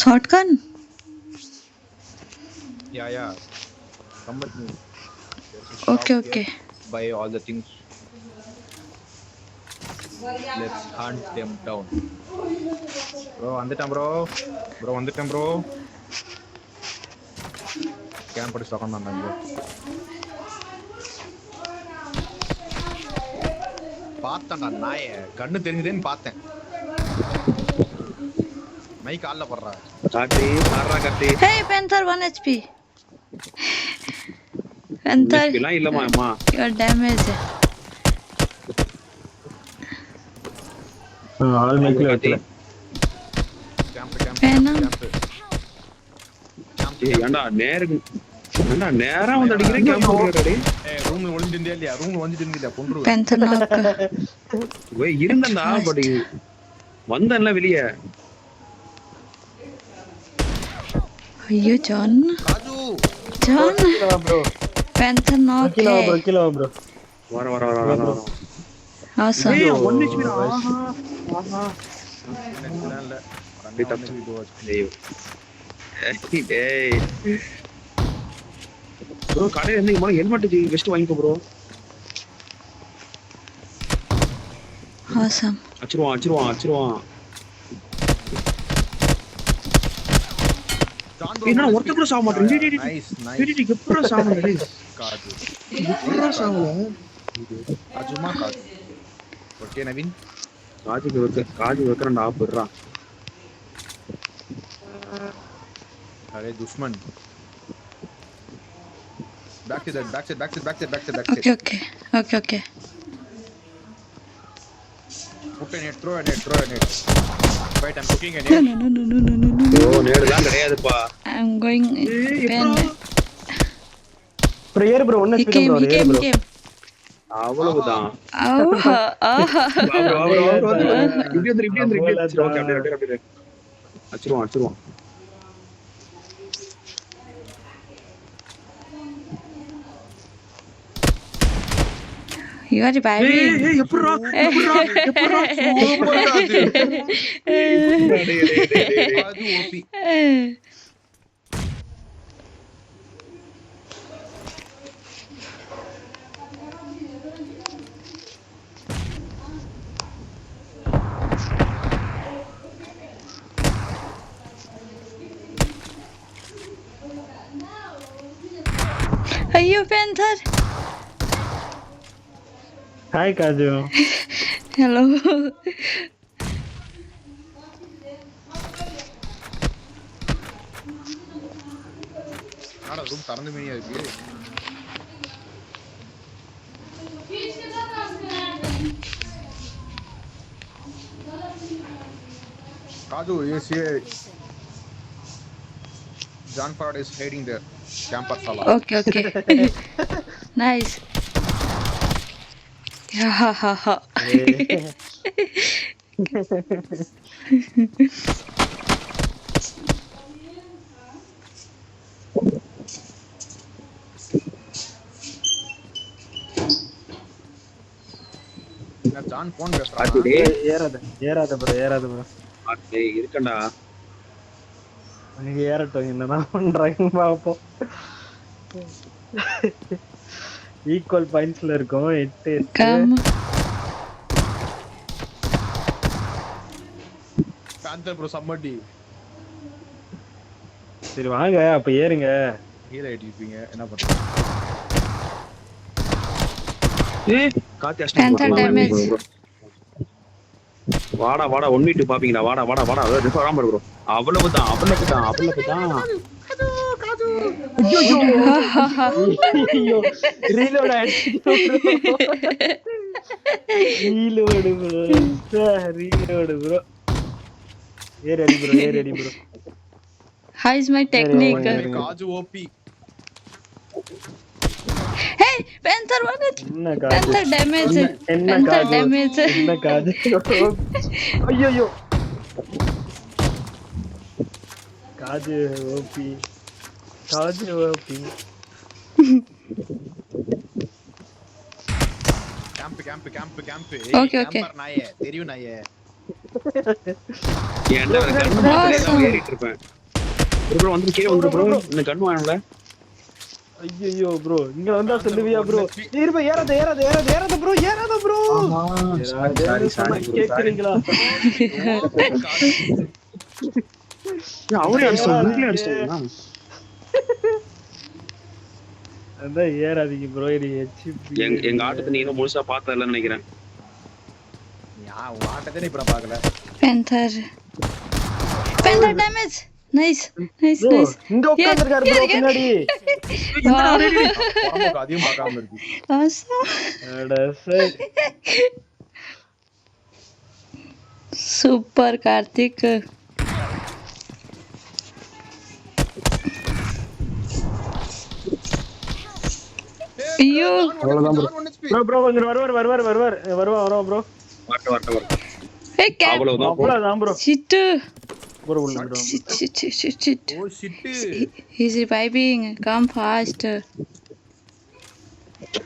Shotgun? Yeah. Come with me. There's a Okay, shop here. okay. Buy all the things. Let's hunt them down. Bro, வந்துட்டேன் bro. வந்துட்டேன் bro. Camp அடிச்சு உட்கார்ந்தாங்க. பார்த்தேன்டா நாயே. கண்ணு தெரிஞ்சதேன்னு பார்த்தேன். Mic ஆல்ல போடுறா. காட்டி மாறா காட்டி. Hey, Panther 1 HP. Panther. இதெல்லாம் இல்லமா அம்மா. Your damage. ஆல் மைக்ல வைக்கல. கேம்ப். ஏண்டா நேரா வந்து அடிக்கிறேன் கேம்ப் போடுறடா. ரூம்ல ஒளிஞ்சிருந்தே இல்லையா? ரூம்ல ஒளிஞ்சிருந்தே இல்லையா? கொன்றுவேன். Panther knock. ஓய் இருந்தடா பட் வந்தல்ல வெளிய. ஐயோ John. Raju. John. bro. Panther knock. Kilo bro. வர. Awesome. ஏய் 1 HP ஆஹா. இல்ல. ரெண்டு டச் டேய். bro கடையில இருந்து இங்க ஹெல்மெட் வெஸ்ட் வாங்கிக்கோ bro. Awesome. அச்சிருவான். என்ன ஒருத்தர் கூட சாவ மாட்டேன். நைஸ். எப்பறா சாவ டேய். காது. எப்பறா சாவல? அஜுமா காது. ஓகே நவீன். காது வைக்கறடா ஆப்புறா. Array Dushman. Back to that. Okay. Put a net, throw a net. Wait, I'm cooking a net. No. ஓ நேடுலாம் கிடையாதுப்பா. I'm going. Prayer bro 1 He came. அவ்வளவுதான். ஆஹா. இப்படி வந்து அப்படியே. அச்சிருவான். You are reviving. ஏய் எப்பறா சூப்பர் காது. காது ஓபி. ஐயோ Panther. Hi Kaju. Hello. ஆனா ரூம் திறந்த மேனியா இருக்கு. Kaju, yes. John Ford is hiding there. Camper Sala. Okay. Nice. Ha. John phone பேசுறான். ஏறாத bro. டேய் இருக்கடா. நீங்க ஏறட்டும் என்னதான் பண்றாங்க பாப்போம். ஈக்குவல் பாயிண்ட்ஸ்ல இருக்கும் 8 Come. Panther bro சம்மடி. சரி வாங்க அப்ப ஏறுங்க. ஹீல் ஆயிட்டீங்க என்ன பண்றீங்க? காத்தி Panther damage. வாடா 1v2 பாப்பீங்களா? வாடா ரிஃபர் வராம bro. அவ்வளவுதான். ஐயோ ரீலோட் ஆயிடுச்சு. Reload bro. Air ready bro. How is my technique? காஜு OP. Hey, Panther won it. Panther damage. என்ன காது? ஐயோ. காது ஓபி. கேம்ப். Okay. கேம்பர் நாயே தெரியும் நாயே. ஏன்டா கண்ணு மாத்திரம் ஏறிட்டு இருப்பேன் ப்ரோ வந்து கீழ வந்து ப்ரோ இந்த கண்ணு வாங்கல ஐயோ ப்ரோ இங்க வந்தா சொல்லுவியா ப்ரோ இருப்ப ஏறாத ப்ரோ சாரி கேக்குறீங்களா அவரே அடிச்சாங்க அதான் ஏறாதீங்க ப்ரோ இது எங்க ஆட்டத்தை நீ இன்னும் முழுசா பார்த்தா இல்லன்னு நினைக்கிறேன் உன் ஆட்டத்தை இப்ப நான் பாக்கல. Panther damage. Nice. இங்க உட்கார்ந்திருக்காரு ப்ரோ பின்னாடி உடம்புக்கு அதையும் பார்க்காம இருக்கு. Awesome. அட சரி Super Karthik. ஐயோ அவ்வளவுதான் ப்ரோ ப்ரோ இங்க வருவார் ப்ரோ வரட்ட Hey cat. அவ்வளவுதான் ப்ரோ Shit. ப்ரோ உள்ள bro Shit. Oh shit. He's reviving. Come fast.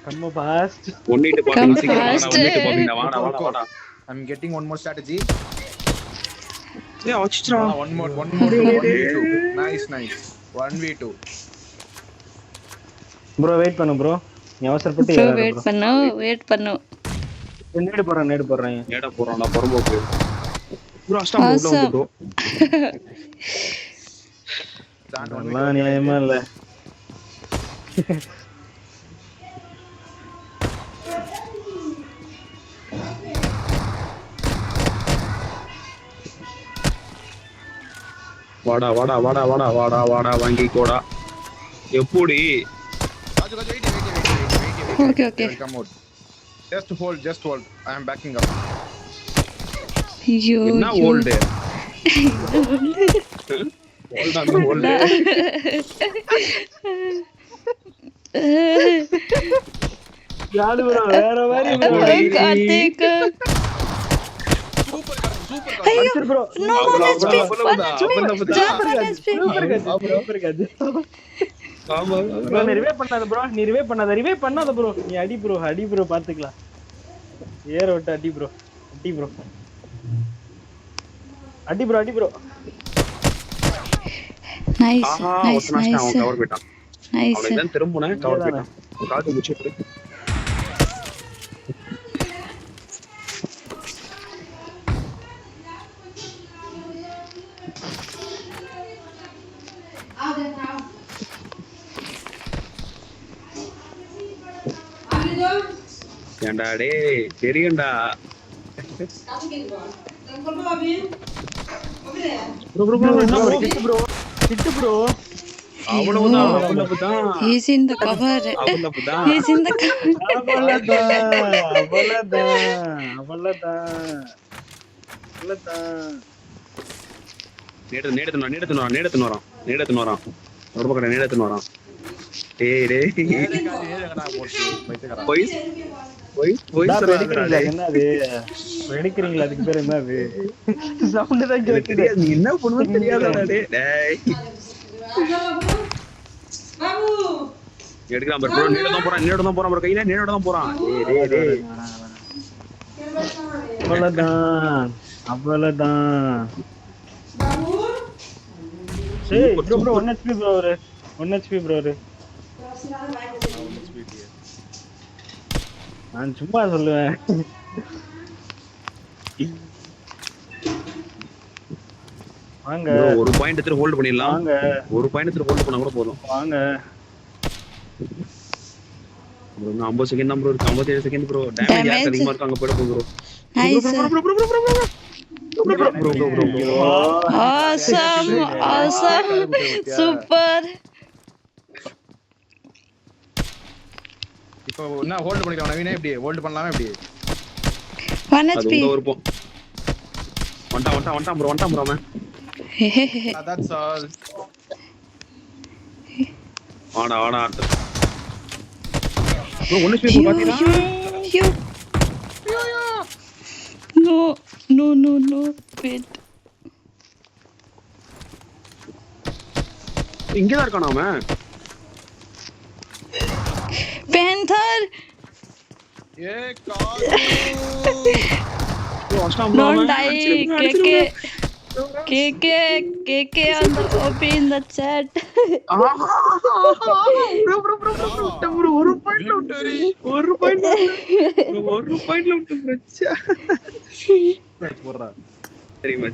Come fast ஒன்னிட்டு பாத்தீங்க வாடா I'm getting one more strategy. ஏய் அச்சிச்சா One more 1v2. Nice. 1v2. Bro wait பண்ணு ப்ரோ நீ அவசரப்பட்டு Bro, ஏறாத wait பண்ணு. நேடு போறேன் ஏடா போறான்டா பரம்போக்கு ப்ரோ அஷ்டம் உள்ள வந்து ப்ரோ அதெல்லாம் நியாயமா இல்ல வாடா வாங்கி கோடா எப்படி Raju, wait. Okay. Come out. Just hold. I am backing up. ஐயோ என்ன ஓல்ட் ஓல்ட் யாரு ப்ரோ வேற மாதிரி ப்ரோ கார்த்திக் அடிச்சு bro no one HP super cut bro நீ ரிவைவ் பண்ணாத ப்ரோ நீ அடி ப்ரோ பாத்துக்கலாம் ஏற விட்டு அடி ப்ரோ nice கவர் போய்ட்டான் அவன் திரும்புனே கவர் போய்ட்டான் காது முச்சிட்டு ஏண்டா டேய் தெரியும்டா கிட்டு ப்ரோ அவ்வளவுதான் he's in the cover நேடத்துன்னு வரான் ஒரு பக்கம் நேடத்துன்னு வரான் டேய் போய் சொல்றானே என்னது வெடிக்கிறீங்களா அதுக்கு பேர் என்னது சவுண்ட் தான் கேக்குது தெரியாது நீ என்ன பண்ணுவ தெரியாதடா டேய் எடுக்கலாம் ப்ரோ நேட தான் போறான் ப்ரோ கையில நேட தான் போறான் டேய் அவ்வளவுதான் சரி ப்ரோ 1 HP ப்ரோ ஒரு 1 HP ப்ரோ ஒரு நான் சும்மா சொல்லுவேன் வாங்க ஒரு பாயிண்ட் எடுத்து ஹோல்ட் பண்ணிடலாம் வாங்க ஒரு பாயிண்ட் எடுத்து ஹோல்ட் பண்ணா கூட போதும் வாங்க ப்ரோ 50 செகண்ட் தான் ப்ரோ இருக்கு 57 செகண்ட் ப்ரோ டேமேஜ் அதிகமா இருக்கு அங்க போய்டு bro nice bro awesome super இப்போ என்ன ஹோல்ட் பண்ணிக்கலாம் நவீனா எப்படி ஹோல்ட் பண்ணலாமா எப்படி 1 அது HP உங்க விருப்பம் வந்துட்டான் ப்ரோ அவன் that's all வாடா ப்ரோ 1 HP பாத்தீங்களா you no wait இங்க தான் இருக்கானா அவன் Panther ஏ காது Don't die, KK on the OP in the chat. ஒரு பாயிண்ட்ல விட்டு பிரச்சா போடுறா சரிமா